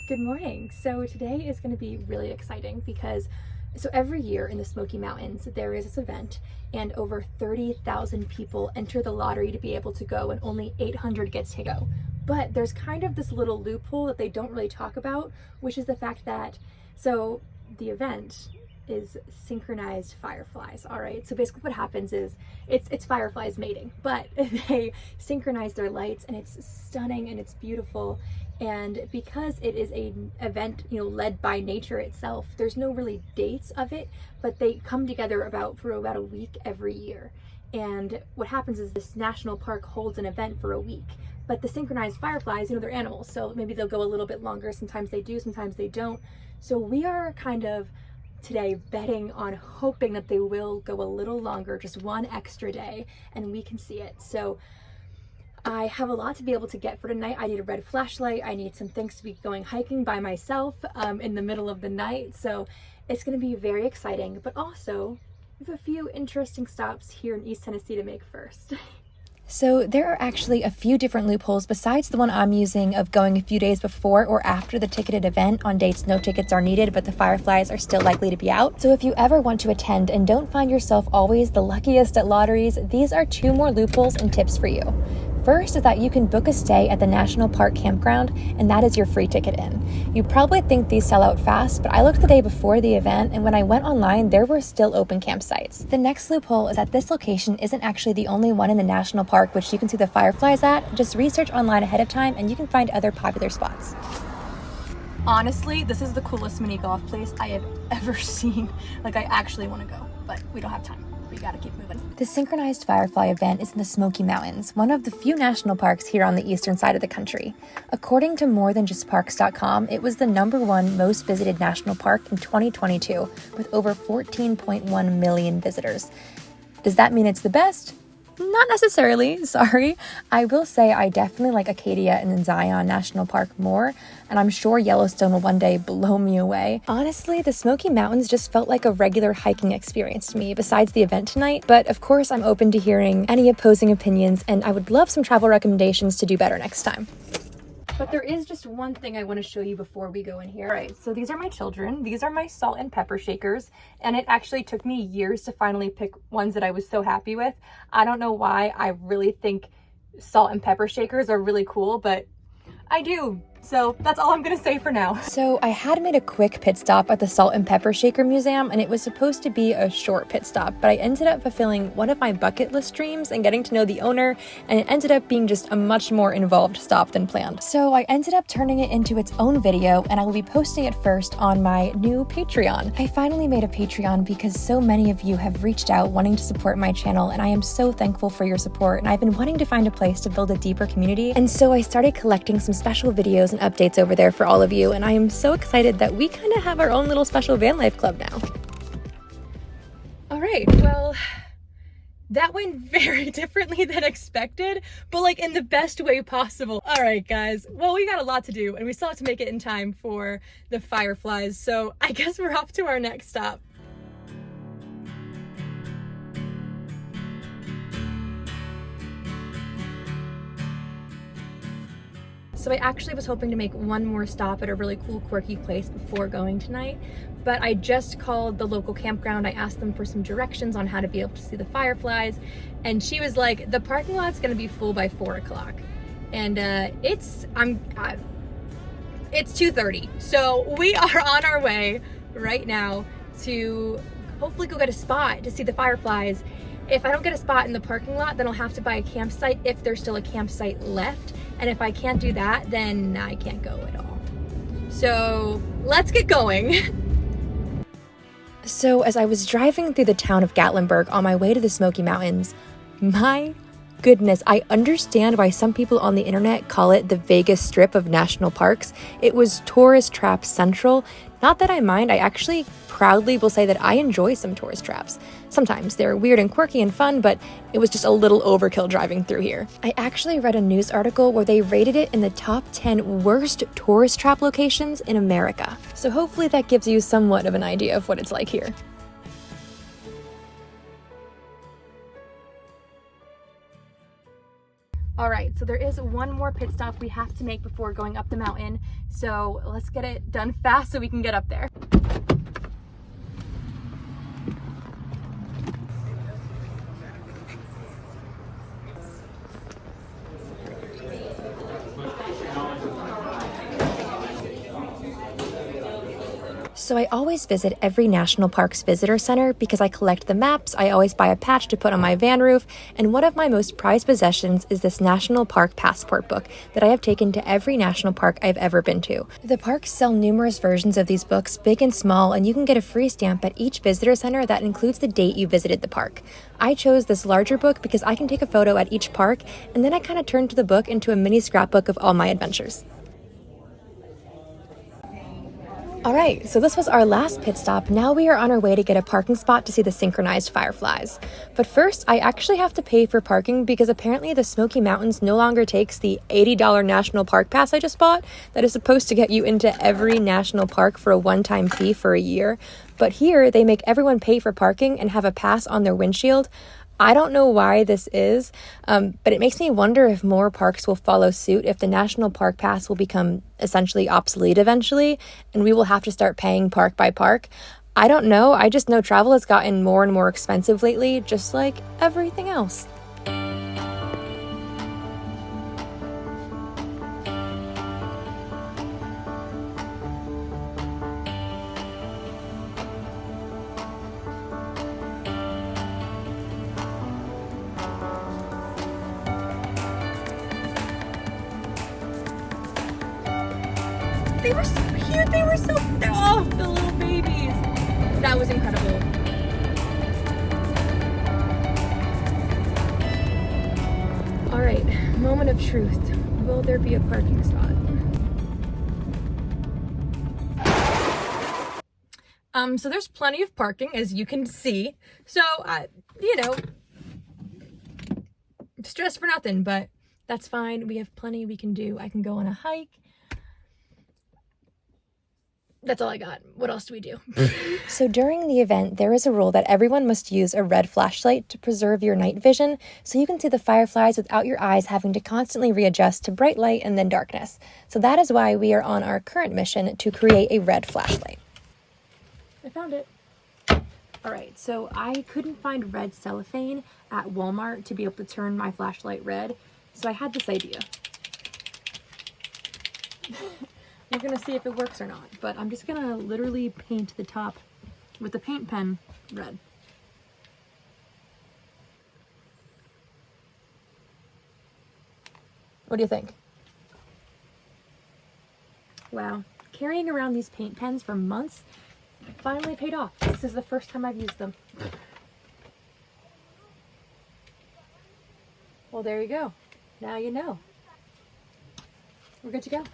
Good morning. So today is going to be really exciting because every year in the Smoky Mountains there is this event and over 30,000 people enter the lottery to be able to go and only 800 gets to go. But there's kind of this little loophole that they don't really talk about, which is the fact that the event is Synchronized Fireflies. All right, so basically what happens is it's fireflies mating, but they synchronize their lights and it's stunning and it's beautiful. And because it is an event, led by nature itself, there's no really dates of it, but they come together for about a week every year. And what happens is this national park holds an event for a week, but the synchronized fireflies, they're animals, so maybe they'll go a little bit longer. Sometimes they do, sometimes they don't. So we are kind of today betting on hoping that they will go a little longer, just one extra day, and we can see it. So I have a lot to be able to get for tonight. I need a red flashlight. I need some things to be going hiking by myself in the middle of the night. So it's going to be very exciting, but also we have a few interesting stops here in East Tennessee to make first. So there are actually a few different loopholes besides the one I'm using of going a few days before or after the ticketed event on dates no tickets are needed, but the fireflies are still likely to be out. So if you ever want to attend and don't find yourself always the luckiest at lotteries, these are two more loopholes and tips for you. First is that you can book a stay at the National Park Campground, and that is your free ticket in. You probably think these sell out fast, but I looked the day before the event, and when I went online, there were still open campsites. The next loophole is that this location isn't actually the only one in the national park which you can see the fireflies at. Just research online ahead of time, and you can find other popular spots. Honestly, this is the coolest mini golf place I have ever seen. I actually want to go, but we don't have time. We gotta keep moving. The Synchronized Firefly event is in the Smoky Mountains, one of the few national parks here on the eastern side of the country. According to morethanjustparks.com, it was the #1 most visited national park in 2022, with over 14.1 million visitors. Does that mean it's the best? Not necessarily, sorry. I will say I definitely like Acadia and Zion National Park more, and I'm sure Yellowstone will one day blow me away. Honestly, the Smoky Mountains just felt like a regular hiking experience to me besides the event tonight, but of course I'm open to hearing any opposing opinions, and I would love some travel recommendations to do better next time. But there is just one thing I want to show you before we go in here. All right, so these are my children. These are my salt and pepper shakers. And it actually took me years to finally pick ones that I was so happy with. I don't know why. I really think salt and pepper shakers are really cool, but I do. So that's all I'm gonna say for now. So I had made a quick pit stop at the Salt and Pepper Shaker Museum, and it was supposed to be a short pit stop, but I ended up fulfilling one of my bucket list dreams and getting to know the owner, and it ended up being just a much more involved stop than planned. So I ended up turning it into its own video, and I will be posting it first on my new Patreon. I finally made a Patreon because so many of you have reached out wanting to support my channel, and I am so thankful for your support, and I've been wanting to find a place to build a deeper community, and so I started collecting some special videos and updates over there for all of you, and I am so excited that we kind of have our own little special VanLife club now. All right, well, that went very differently than expected, but in the best way possible. All right, guys, well, we got a lot to do, and we still have to make it in time for the fireflies, so I guess we're off to our next stop. So I actually was hoping to make one more stop at a really cool, quirky place before going tonight, but I just called the local campground. I asked them for some directions on how to be able to see the fireflies, and she was like, the parking lot's gonna be full by 4 o'clock. And it's 2:30. So we are on our way right now to hopefully go get a spot to see the fireflies. If I don't get a spot in the parking lot, then I'll have to buy a campsite if there's still a campsite left. And if I can't do that, then I can't go at all. So let's get going. So as I was driving through the town of Gatlinburg on my way to the Smoky Mountains, my goodness, I understand why some people on the internet call it the Vegas Strip of national parks. It was tourist trap central. Not that I mind, I actually proudly will say that I enjoy some tourist traps. Sometimes they're weird and quirky and fun, but it was just a little overkill driving through here. I actually read a news article where they rated it in the top 10 worst tourist trap locations in America. So hopefully that gives you somewhat of an idea of what it's like here. All right, so there is one more pit stop we have to make before going up the mountain. So let's get it done fast so we can get up there. So I always visit every national park's visitor center because I collect the maps, I always buy a patch to put on my van roof, and one of my most prized possessions is this national park passport book that I have taken to every national park I've ever been to. The parks sell numerous versions of these books, big and small, and you can get a free stamp at each visitor center that includes the date you visited the park. I chose this larger book because I can take a photo at each park, and then I kind of turned the book into a mini scrapbook of all my adventures. All right, so this was our last pit stop. Now we are on our way to get a parking spot to see the Synchronized Fireflies. But first, I actually have to pay for parking because apparently the Smoky Mountains no longer takes the $80 national park pass I just bought that is supposed to get you into every national park for a one-time fee for a year. But here, they make everyone pay for parking and have a pass on their windshield. I don't know why this is, but it makes me wonder if more parks will follow suit, if the National Park Pass will become essentially obsolete eventually, and we will have to start paying park by park. I don't know. I just know travel has gotten more and more expensive lately, just like everything else. They were so cute. They were so, oh, the little babies. That was incredible. All right, moment of truth. Will there be a parking spot? So there's plenty of parking, as you can see. So, stress for nothing, but that's fine. We have plenty we can do. I can go on a hike. That's all I got. What else do we do? So during the event, there is a rule that everyone must use a red flashlight to preserve your night vision so you can see the fireflies without your eyes having to constantly readjust to bright light and then darkness. So that is why we are on our current mission to create a red flashlight. I found it. All right, so I couldn't find red cellophane at Walmart to be able to turn my flashlight red, so I had this idea. We're gonna see if it works or not, but I'm just gonna literally paint the top with the paint pen red. What do you think? Wow, carrying around these paint pens for months finally paid off. This is the first time I've used them. Well, there you go. Now you know. We're good to go.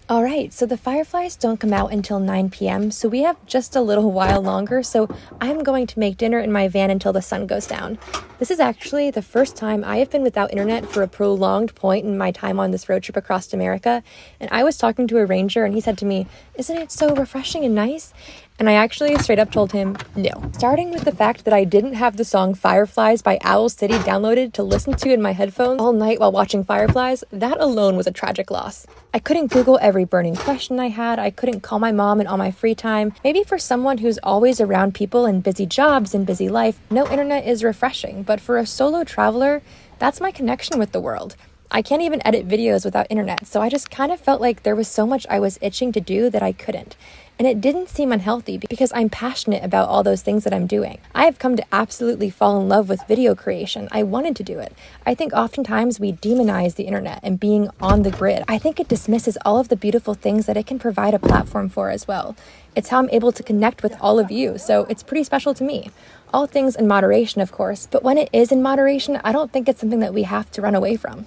All right, so the fireflies don't come out until 9 p.m., so we have just a little while longer, so I'm going to make dinner in my van until the sun goes down. This is actually the first time I have been without internet for a prolonged point in my time on this road trip across America, and I was talking to a ranger, and he said to me, "Isn't it so refreshing and nice?" And I actually straight up told him no. Starting with the fact that I didn't have the song Fireflies by Owl City downloaded to listen to in my headphones all night while watching Fireflies, that alone was a tragic loss. I couldn't Google every burning question I had, I couldn't call my mom in all my free time. Maybe for someone who's always around people in busy jobs and busy life, no internet is refreshing, but for a solo traveler, that's my connection with the world. I can't even edit videos without internet, so I just kind of felt like there was so much I was itching to do that I couldn't. And it didn't seem unhealthy because I'm passionate about all those things that I'm doing. I have come to absolutely fall in love with video creation. I wanted to do it. I think oftentimes we demonize the internet and being on the grid. I think it dismisses all of the beautiful things that it can provide a platform for as well. It's how I'm able to connect with all of you, so it's pretty special to me. All things in moderation, of course, but when it is in moderation, I don't think it's something that we have to run away from.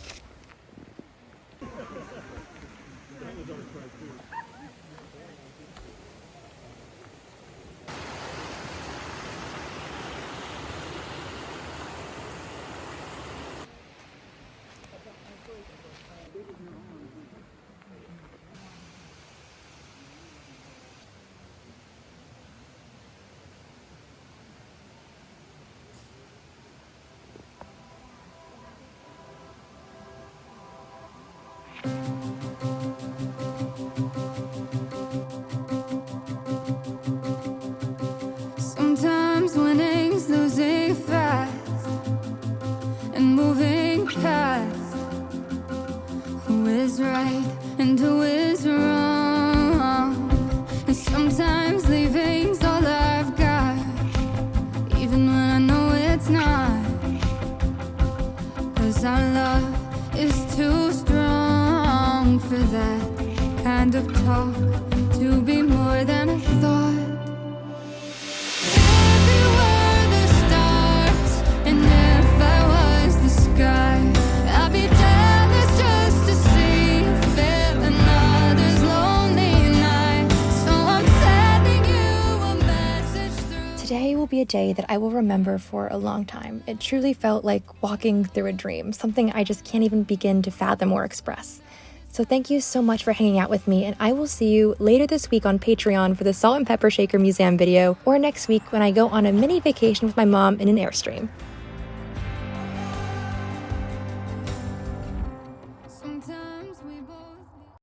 Sometimes winning's losing fast and moving past who is right and who is wrong. And sometimes leaving's all I've got, even when I know it's not. 'Cause our love is too strong for that kind of talk to be more than a thought. Today will be a day that I will remember for a long time. It truly felt like walking through a dream, something I just can't even begin to fathom or express. So thank you so much for hanging out with me, and I will see you later this week on Patreon for the Salt and Pepper Shaker Museum video, or next week when I go on a mini vacation with my mom in an Airstream.